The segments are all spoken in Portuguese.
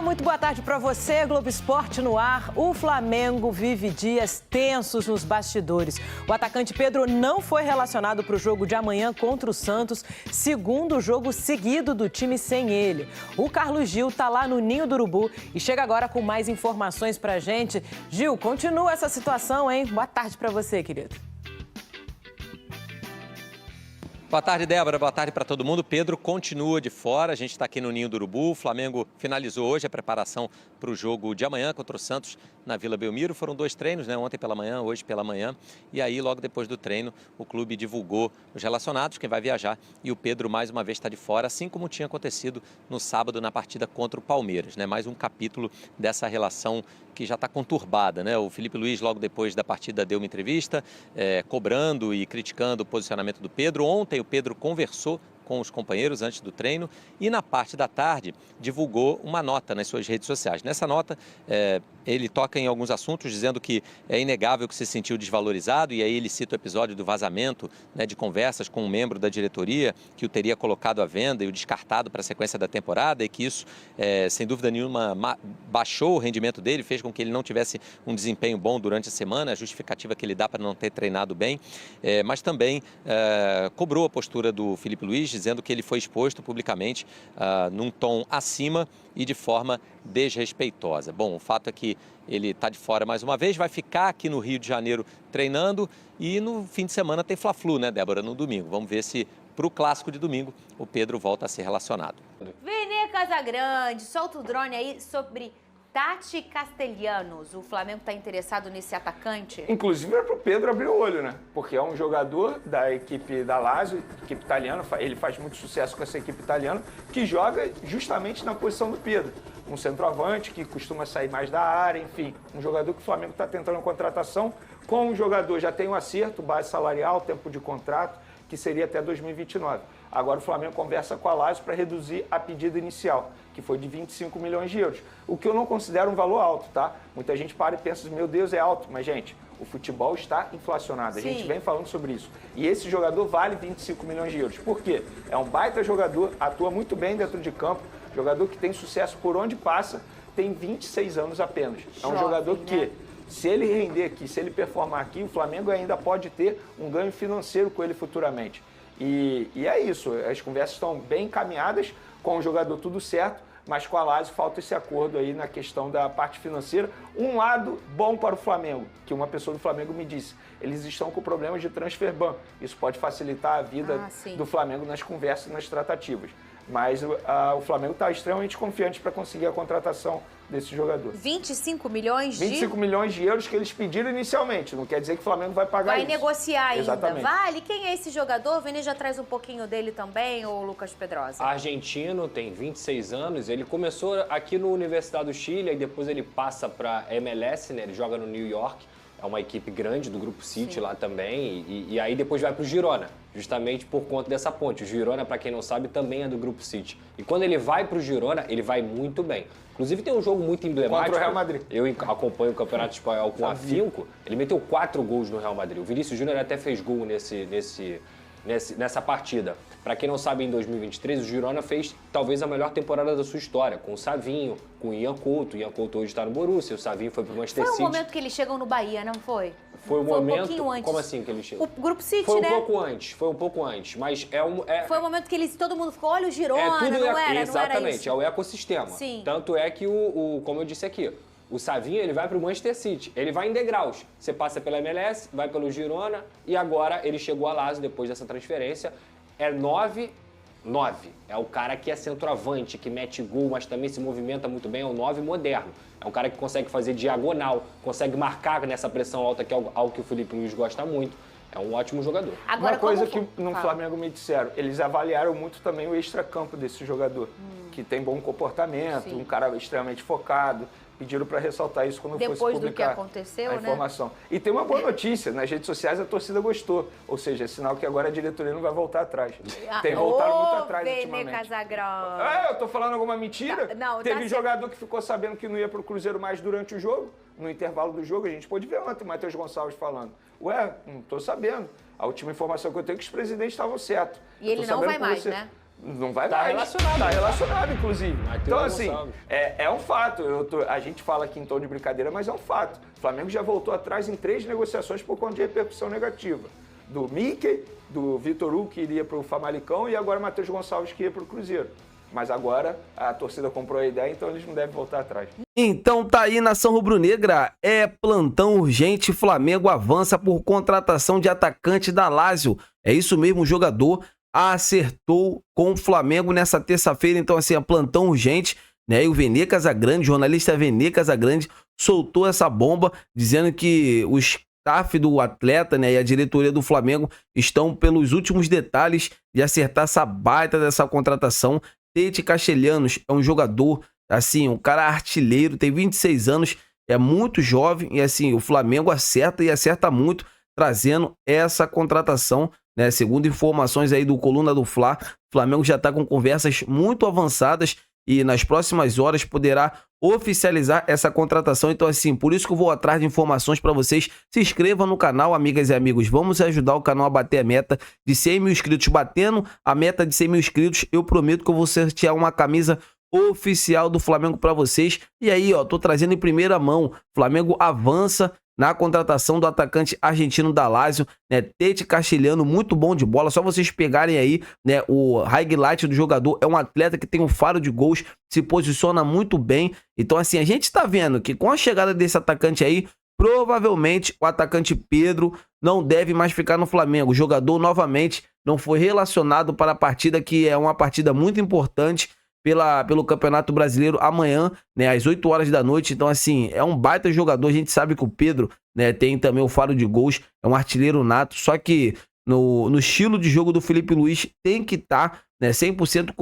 muito boa tarde para você. Globo Esporte no ar. O Flamengo vive dias tensos nos bastidores. O atacante Pedro não foi relacionado para o jogo de amanhã contra o Santos, segundo jogo seguido do time sem ele. O Carlos Gil está lá no Ninho do Urubu e chega agora com mais informações para a gente. Gil, continua essa situação, hein? Boa tarde para você, querido. Boa tarde, Débora. Boa tarde para todo mundo. Pedro continua de fora. A gente está aqui no Ninho do Urubu. O Flamengo finalizou hoje a preparação para o jogo de amanhã contra o Santos na Vila Belmiro. Foram 2 treinos, né? Ontem pela manhã, hoje pela manhã. E aí, logo depois do treino, o clube divulgou os relacionados, quem vai viajar. E o Pedro, mais uma vez, está de fora, assim como tinha acontecido no sábado na partida contra o Palmeiras, né? Mais um capítulo dessa relação que já está conturbada, né? O Felipe Luiz, logo depois da partida, deu uma entrevista cobrando e criticando o posicionamento do Pedro. Ontem o Pedro conversou com os companheiros antes do treino e na parte da tarde divulgou uma nota nas suas redes sociais. Nessa nota, ele toca em alguns assuntos dizendo que é inegável que se sentiu desvalorizado e aí ele cita o episódio do vazamento, né, de conversas com um membro da diretoria que o teria colocado à venda e o descartado para a sequência da temporada e que isso, sem dúvida nenhuma, baixou o rendimento dele, fez com que ele não tivesse um desempenho bom durante a semana, a justificativa que ele dá para não ter treinado bem, mas também cobrou a postura do Felipe Luiz, dizendo que ele foi exposto publicamente num tom acima e de forma desrespeitosa. Bom, o fato é que ele está de fora mais uma vez, vai ficar aqui no Rio de Janeiro treinando e no fim de semana tem Fla-Flu, né, Débora, no domingo. Vamos ver se para o clássico de domingo o Pedro volta a ser relacionado. Vene Casagrande, solta o drone aí sobre Tati Castellanos. O Flamengo está interessado nesse atacante? Inclusive é para o Pedro abrir o olho, né? Porque é um jogador da equipe da Lazio, equipe italiana, ele faz muito sucesso com essa equipe italiana, que joga justamente na posição do Pedro. Um centroavante que costuma sair mais da área, enfim, um jogador que o Flamengo está tentando a contratação. Com o jogador já tem um acerto, base salarial, tempo de contrato, que seria até 2029. Agora o Flamengo conversa com a Lazio para reduzir a pedida inicial, que foi de 25 milhões de euros. O que eu não considero um valor alto, tá? Muita gente para e pensa, meu Deus, é alto. Mas, gente, o futebol está inflacionado. A gente vem falando sobre isso. E esse jogador vale 25 milhões de euros. Por quê? É um baita jogador, atua muito bem dentro de campo, jogador que tem sucesso por onde passa, tem 26 anos apenas. É um jogador que, se ele render aqui, se ele performar aqui, o Flamengo ainda pode ter um ganho financeiro com ele futuramente. E é isso, as conversas estão bem encaminhadas, com o jogador tudo certo, mas com a Lazio falta esse acordo aí na questão da parte financeira. Um lado bom para o Flamengo, que uma pessoa do Flamengo me disse, eles estão com problemas de transfer ban. Isso pode facilitar a vida do Flamengo nas conversas e nas tratativas. Mas o Flamengo está extremamente confiante para conseguir a contratação desse jogador. 25 milhões de... 25 milhões de euros que eles pediram inicialmente. Não quer dizer que o Flamengo vai pagar isso. Vai negociar ainda. Exatamente. Vale? Quem é esse jogador? O Vene já traz um pouquinho dele também, ou o Lucas Pedrosa? Argentino, tem 26 anos. Ele começou aqui no Universidade do Chile, e depois ele passa para MLS, né? Ele joga no New York. É uma equipe grande do Grupo City lá também. E aí depois vai para o Girona, justamente por conta dessa ponte. O Girona, para quem não sabe, também é do Grupo City. E quando ele vai para o Girona, ele vai muito bem. Inclusive tem um jogo muito emblemático. Contra o Real Madrid. Eu acompanho o Campeonato Espanhol com afinco. Ele meteu 4 gols no Real Madrid. O Vinícius Júnior até fez gol nessa partida. Para quem não sabe, em 2023, o Girona fez talvez a melhor temporada da sua história, com o Savinho, com o Ian Couto. O Ian Couto hoje está no Borussia, o Savinho foi para o Manchester City. Foi o momento que eles chegam no Bahia, não foi? Foi um momento... um pouquinho antes. Como assim que eles chegam? O Grupo City, foi né? Foi um pouco antes, mas Foi o momento que todo mundo ficou, olha o Girona, Exatamente, não era isso? É o ecossistema. Sim. Tanto é que, como eu disse aqui, o Savinho, ele vai para o Manchester City, ele vai em degraus. Você passa pela MLS, vai pelo Girona e agora ele chegou a Lazio depois dessa transferência. É 9. É o cara que é centroavante, que mete gol, mas também se movimenta muito bem. É o 9 moderno. É um cara que consegue fazer diagonal, consegue marcar nessa pressão alta, que é algo que o Felipe Luiz gosta muito. É um ótimo jogador. Agora, uma coisa que no Flamengo me disseram, eles avaliaram muito também o extracampo desse jogador, que tem bom comportamento, um cara extremamente focado. Pediram para ressaltar isso quando fosse publicar do que aconteceu, a informação. E tem uma boa notícia, nas redes sociais a torcida gostou. Ou seja, é sinal que agora a diretoria não vai voltar atrás. Tem voltado muito atrás ultimamente. Casagrande. Eu tô falando alguma mentira? Não, Teve jogador que ficou sabendo que não ia pro Cruzeiro mais durante o jogo, no intervalo do jogo. A gente pôde ver ontem o Matheus Gonçalves falando. Ué, não tô sabendo. A última informação que eu tenho é que os presidentes estavam certos. E ele não vai mais, né? Não vai Tá mais. relacionado, Tá né? relacionado, inclusive. Matheus Então, assim, Gonçalves. é um fato. A gente fala aqui em tom de brincadeira, mas é um fato. O Flamengo já voltou atrás em 3 negociações por conta de repercussão negativa. Do Mickey, do Vitor Hugo, que iria para o Famalicão, e agora o Matheus Gonçalves, que ia para o Cruzeiro. Mas agora a torcida comprou a ideia, então eles não devem voltar atrás. Então tá aí, nação rubro-negra, é plantão urgente, Flamengo avança por contratação de atacante da Lazio. É isso mesmo, o jogador acertou com o Flamengo nessa terça-feira, então assim, é plantão urgente, né? E o Vene Casagrande, jornalista Vene Casagrande, soltou essa bomba, dizendo que o staff do atleta, né, e a diretoria do Flamengo estão pelos últimos detalhes de acertar essa baita dessa contratação. Tete Castelhanos é um jogador, assim, um cara artilheiro, tem 26 anos, é muito jovem e assim, o Flamengo acerta e acerta muito trazendo essa contratação, né? Segundo informações aí do Coluna do Fla, o Flamengo já está com conversas muito avançadas e nas próximas horas poderá oficializar essa contratação. Então assim, por isso que eu vou atrás de informações para vocês. Se inscrevam no canal, amigas e amigos. Vamos ajudar o canal a bater a meta de 100 mil inscritos. Batendo a meta de 100 mil inscritos, eu prometo que eu vou sortear uma camisa oficial do Flamengo para vocês. E aí, ó, tô trazendo em primeira mão. Flamengo avança na contratação do atacante argentino da Lazio, né, Tete Castelhano, muito bom de bola, só vocês pegarem aí, né, o highlight do jogador, é um atleta que tem um faro de gols, se posiciona muito bem, então assim, a gente tá vendo que com a chegada desse atacante aí, provavelmente o atacante Pedro não deve mais ficar no Flamengo, o jogador novamente não foi relacionado para a partida, que é uma partida muito importante, pelo Campeonato Brasileiro amanhã, né, às 8 horas da noite. Então, assim, é um baita jogador. A gente sabe que o Pedro, né, tem também o faro de gols, é um artilheiro nato. Só que no estilo de jogo do Felipe Luiz tem que estar, né, 100%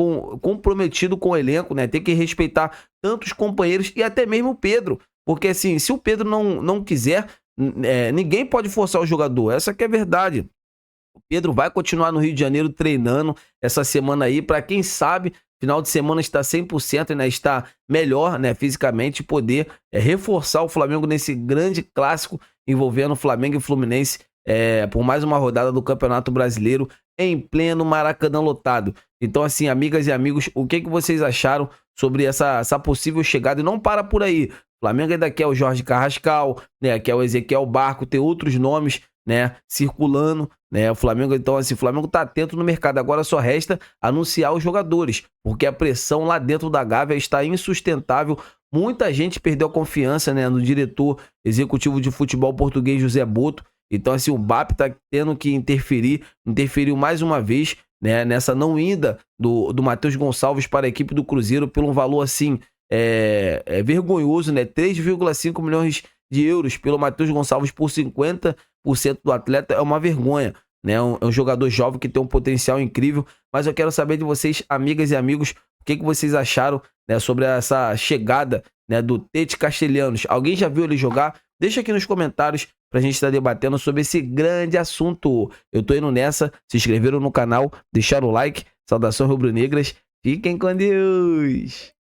comprometido com o elenco, né, tem que respeitar tanto os companheiros e até mesmo o Pedro. Porque, assim, se o Pedro não quiser, ninguém pode forçar o jogador. Essa que é a verdade. O Pedro vai continuar no Rio de Janeiro treinando essa semana aí, para quem sabe, final de semana está 100%, né, está melhor, né, fisicamente, poder reforçar o Flamengo nesse grande clássico envolvendo Flamengo e Fluminense por mais uma rodada do Campeonato Brasileiro em pleno Maracanã lotado. Então, assim, amigas e amigos, o que vocês acharam sobre essa possível chegada? E não para por aí. O Flamengo ainda quer o Jorge Carrascal, né, quer o Ezequiel Barco, tem outros nomes, né, circulando, né, o Flamengo, então assim, o Flamengo tá atento no mercado, agora só resta anunciar os jogadores, porque a pressão lá dentro da Gávea está insustentável, muita gente perdeu a confiança, né, no diretor executivo de futebol português José Boto, então assim, o BAP tá tendo que interferiu mais uma vez, né, nessa não ida do Matheus Gonçalves para a equipe do Cruzeiro, pelo um valor assim, vergonhoso, né, 3,5 milhões de euros pelo Matheus Gonçalves por 50% do atleta, é uma vergonha, né? É um jogador jovem que tem um potencial incrível, mas eu quero saber de vocês, amigas e amigos, o que vocês acharam, né, sobre essa chegada, né, do Tete Castelhanos. Alguém já viu ele jogar? Deixa aqui nos comentários pra gente estar debatendo sobre esse grande assunto. Eu tô indo nessa, se inscreveram no canal, deixaram o like, saudações rubro-negras, fiquem com Deus!